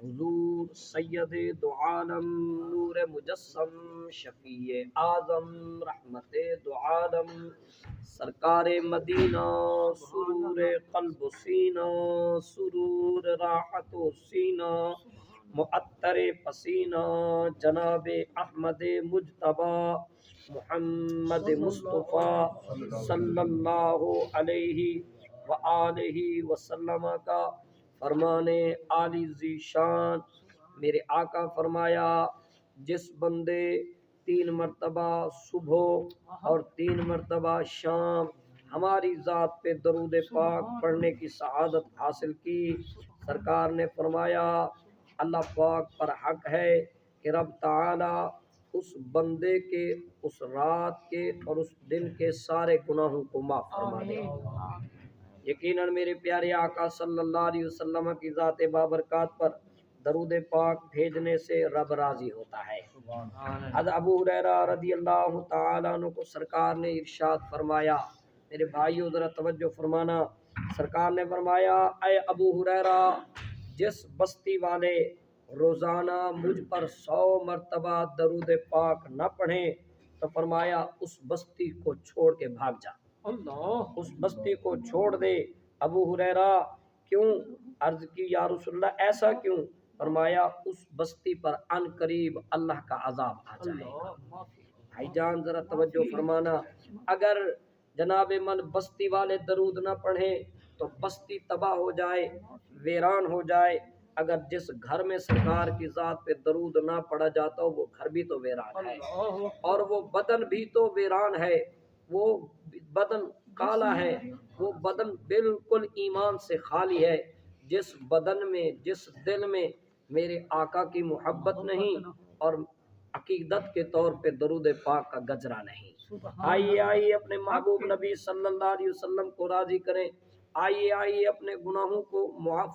حضور سید دو عالم نور مجسم شفیع اعظم رحمت دو عالم سرکار مدینہ سرور قلب و سینہ سرور راحت و سینہ معطر پسینہ جناب احمد مجتبی محمد مصطفیٰ صلی اللہ علیہ وآلہ وسلم کا فرمان عالی ذی شان میرے آقا فرمایا، جس بندے 3 مرتبہ صبح اور 3 مرتبہ شام ہماری ذات پہ درود پاک پڑھنے کی سعادت حاصل کی، سرکار نے فرمایا اللہ پاک پر حق ہے کہ رب تعالی اس بندے کے اس رات کے اور اس دن کے سارے گناہوں کو معاف فرما دے۔ یقیناً میرے پیارے آقا صلی اللہ علیہ وسلم کی ذات بابرکات پر درود پاک بھیجنے سے رب راضی ہوتا ہے۔ حضرت ابو ہریرہ رضی اللہ تعالیٰ عنہ کو سرکار نے ارشاد فرمایا، میرے بھائیو ذرا توجہ فرمانا، سرکار نے فرمایا اے ابو ہریرہ، جس بستی والے روزانہ مجھ پر 100 مرتبہ درود پاک نہ پڑھیں تو فرمایا اس بستی کو چھوڑ کے بھاگ جا، اس بستی کو چھوڑ دے۔ ابو ہریرہ کیوں؟ عرض کی یا رسول اللہ ایسا کیوں؟ فرمایا اس بستی پر ان قریب اللہ کا عذاب آ جائے گا۔ بھائی جان ذرا توجہ فرمانا، اگر جناب من بستی والے درود نہ پڑھیں تو بستی تباہ ہو جائے، ویران ہو جائے۔ اگر جس گھر میں سرکار کی ذات پہ درود نہ پڑھا جاتا وہ گھر بھی تو ویران ہے، اور وہ بدن بھی تو ویران ہے، وہ بدن کالا ہے، وہ بدن بالکل ایمان سے خالی ہے۔ جس بدن میں جس دل میں میرے آقا کی محبت نہیں اور عقیدت کے طور پہ درود پاک کا گجرا نہیں، آئیے اپنے محبوب نبی صلی اللہ علیہ وسلم کو راضی کریں، آئیے اپنے گناہوں کو معاف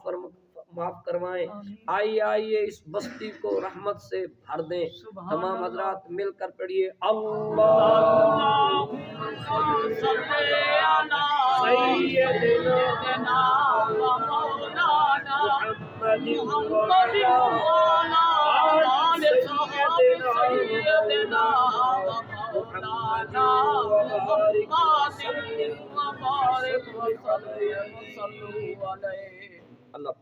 کروائیں، آئیے اس بستی کو رحمت سے بھر دیں۔ تمام حضرات مل کر پڑھیے اللہم صلی علی سیدنا و مولانا محمد وعلی آل سیدنا و مولانا محمد وبارک وسلم علیہ۔ اللہ